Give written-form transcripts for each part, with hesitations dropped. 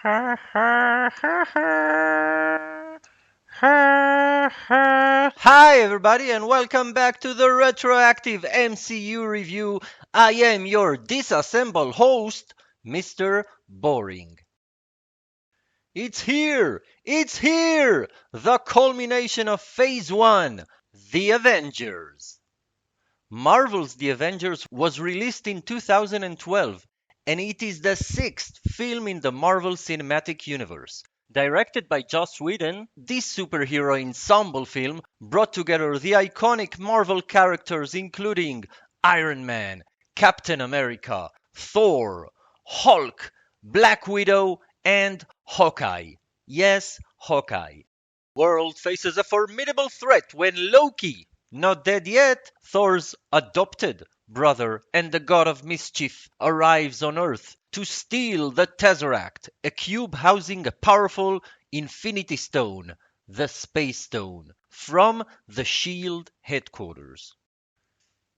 Hi, everybody, and welcome back to the retroactive MCU review. I am your disassembled host, Mr. Boring. It's here! It's here! The culmination of Phase 1, The Avengers. Marvel's The Avengers was released in 2012, and it is the sixth film in the Marvel Cinematic Universe. Directed by Joss Whedon, this superhero ensemble film brought together the iconic Marvel characters including Iron Man, Captain America, Thor, Hulk, Black Widow, and Hawkeye. Yes, Hawkeye. World faces a formidable threat when Loki, not dead yet, Thor's adopted brother and the god of mischief, arrives on Earth to steal the Tesseract, a cube housing a powerful Infinity Stone, the Space Stone, from the SHIELD headquarters.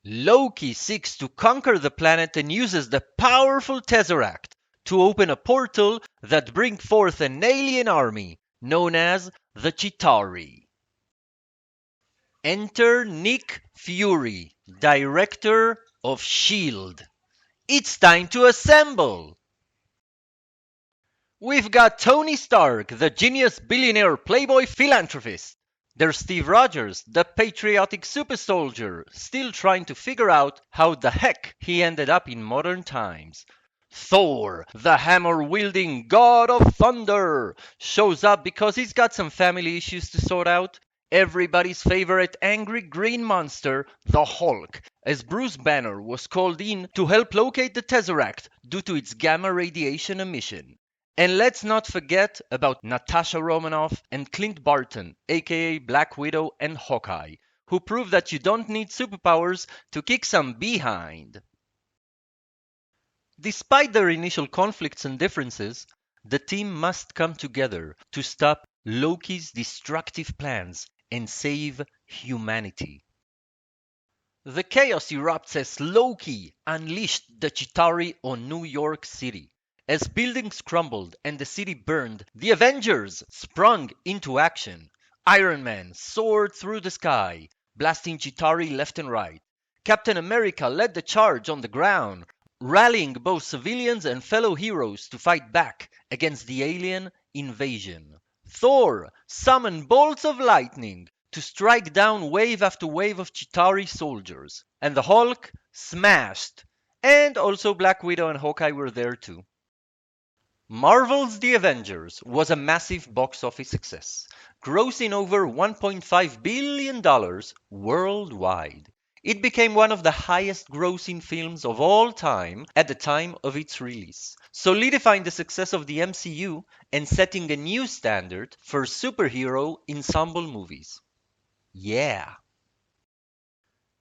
Loki seeks to conquer the planet and uses the powerful Tesseract to open a portal that brings forth an alien army known as the Chitauri. Enter Nick Fury, director of SHIELD. It's time to assemble! We've got Tony Stark, the genius billionaire playboy philanthropist. There's Steve Rogers, the patriotic super soldier, still trying to figure out how the heck he ended up in modern times. Thor, the hammer-wielding god of thunder, shows up because he's got some family issues to sort out. Everybody's favorite angry green monster, the Hulk, as Bruce Banner was called in to help locate the Tesseract due to its gamma radiation emission. And let's not forget about Natasha Romanoff and Clint Barton, aka Black Widow and Hawkeye, who prove that you don't need superpowers to kick some behind. Despite their initial conflicts and differences, the team must come together to stop Loki's destructive plans and save humanity. The chaos erupts as Loki unleashed the Chitauri on New York City. As buildings crumbled and the city burned, the Avengers sprung into action. Iron Man soared through the sky, blasting Chitauri left and right. Captain America led the charge on the ground, rallying both civilians and fellow heroes to fight back against the alien invasion. Thor summoned bolts of lightning to strike down wave after wave of Chitauri soldiers. And the Hulk smashed. And also Black Widow and Hawkeye were there too. Marvel's The Avengers was a massive box office success, grossing over $1.5 billion worldwide. It became one of the highest grossing films of all time at the time of its release, solidifying the success of the MCU and setting a new standard for superhero ensemble movies. Yeah.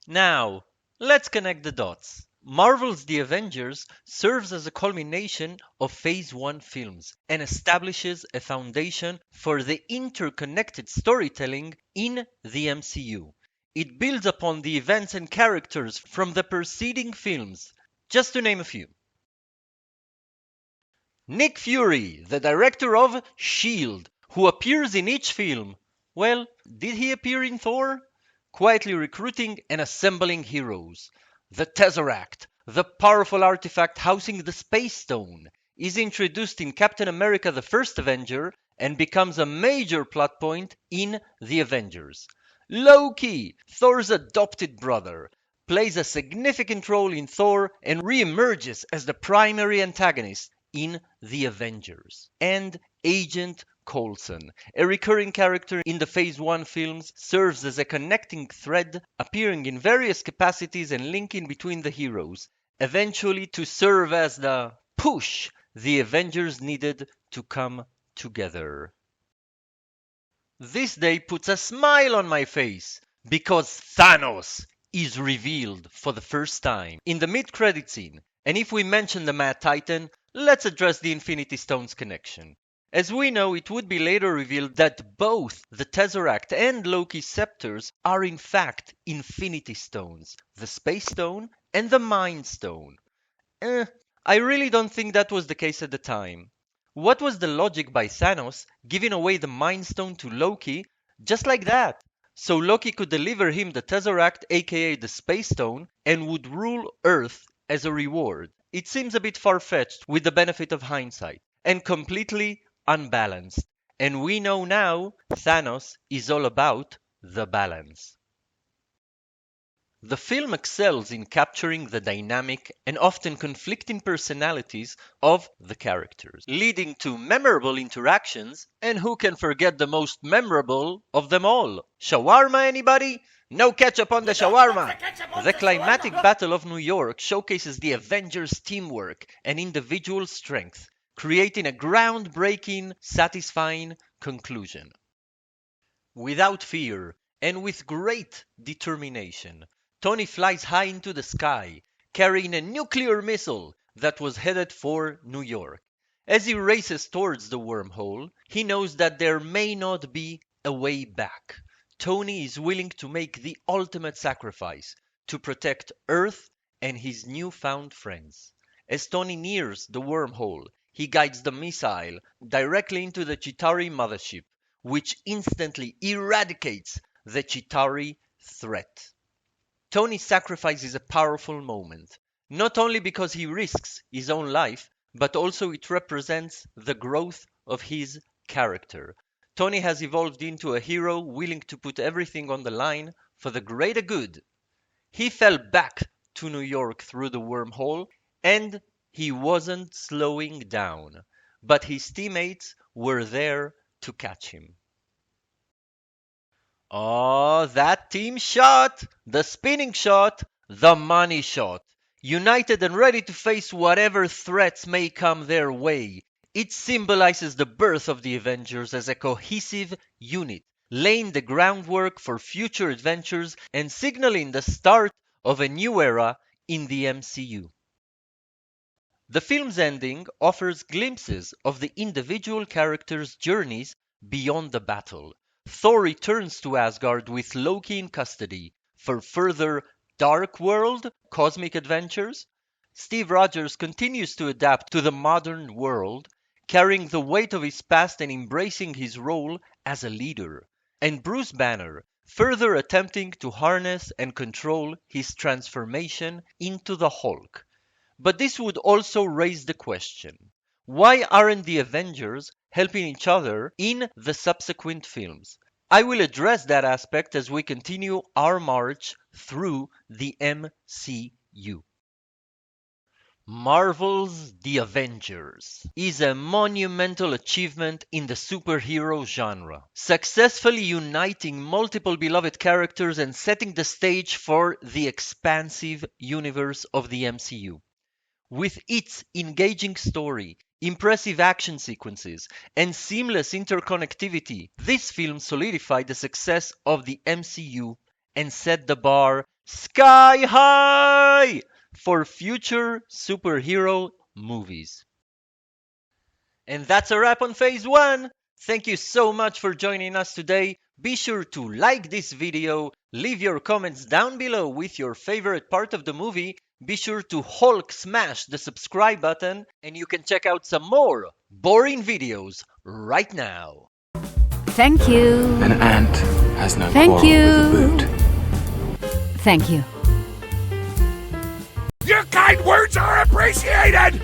Now, let's connect the dots. Marvel's The Avengers serves as a culmination of Phase 1 films and establishes a foundation for the interconnected storytelling in the MCU. It builds upon the events and characters from the preceding films, just to name a few. Nick Fury, the director of SHIELD, who appears in each film. Well, did he appear in Thor? Quietly recruiting and assembling heroes. The Tesseract, the powerful artifact housing the Space Stone, is introduced in Captain America the First Avenger and becomes a major plot point in The Avengers. Loki, Thor's adopted brother, plays a significant role in Thor and re-emerges as the primary antagonist in The Avengers. And Agent Coulson, a recurring character in the Phase 1 films, serves as a connecting thread, appearing in various capacities and linking between the heroes, eventually to serve as the push the Avengers needed to come together. This day puts a smile on my face because Thanos is revealed for the first time in the mid-credit scene. And if we mention the Mad Titan, let's address the Infinity Stones connection. As we know, it would be later revealed that both the Tesseract and Loki's scepters are in fact Infinity Stones, the Space Stone and the Mind Stone. I really don't think that was the case at the time. What was the logic by Thanos giving away the Mind Stone to Loki just like that? So Loki could deliver him the Tesseract, aka the Space Stone, and would rule Earth as a reward. It seems a bit far-fetched with the benefit of hindsight, and completely unbalanced. And we know now Thanos is all about the balance. The film excels in capturing the dynamic and often conflicting personalities of the characters, leading to memorable interactions, and who can forget the most memorable of them all? Shawarma, anybody? No ketchup on the shawarma! The climatic battle of New York showcases the Avengers' teamwork and individual strength, creating a groundbreaking, satisfying conclusion. Without fear and with great determination, Tony flies high into the sky, carrying a nuclear missile that was headed for New York. As he races towards the wormhole, he knows that there may not be a way back. Tony is willing to make the ultimate sacrifice to protect Earth and his newfound friends. As Tony nears the wormhole, he guides the missile directly into the Chitauri mothership, which instantly eradicates the Chitauri threat. Tony's sacrifice is a powerful moment, not only because he risks his own life, but also it represents the growth of his character. Tony has evolved into a hero willing to put everything on the line for the greater good. He fell back to New York through the wormhole, and he wasn't slowing down, but his teammates were there to catch him. Oh, that team shot! The spinning shot! The money shot! United and ready to face whatever threats may come their way. It symbolizes the birth of the Avengers as a cohesive unit, laying the groundwork for future adventures and signaling the start of a new era in the MCU. The film's ending offers glimpses of the individual characters' journeys beyond the battle. Thor returns to Asgard with Loki in custody for further Dark World cosmic adventures. Steve Rogers continues to adapt to the modern world, carrying the weight of his past and embracing his role as a leader. And Bruce Banner, further attempting to harness and control his transformation into the Hulk. But this would also raise the question, why aren't the Avengers helping each other in the subsequent films? I will address that aspect as we continue our march through the MCU. Marvel's The Avengers is a monumental achievement in the superhero genre, successfully uniting multiple beloved characters and setting the stage for the expansive universe of the MCU. With its engaging story, impressive action sequences, and seamless interconnectivity, this film solidified the success of the MCU and set the bar sky high for future superhero movies. And that's a wrap on Phase 1. Thank you so much for joining us today. Be sure to like this video, leave your comments down below with your favorite part of the movie. Be sure to Hulk smash the subscribe button, and you can check out some more boring videos right now. Thank you. An ant has no Thank quarrel you. with a boot. Thank you. Your kind words are appreciated!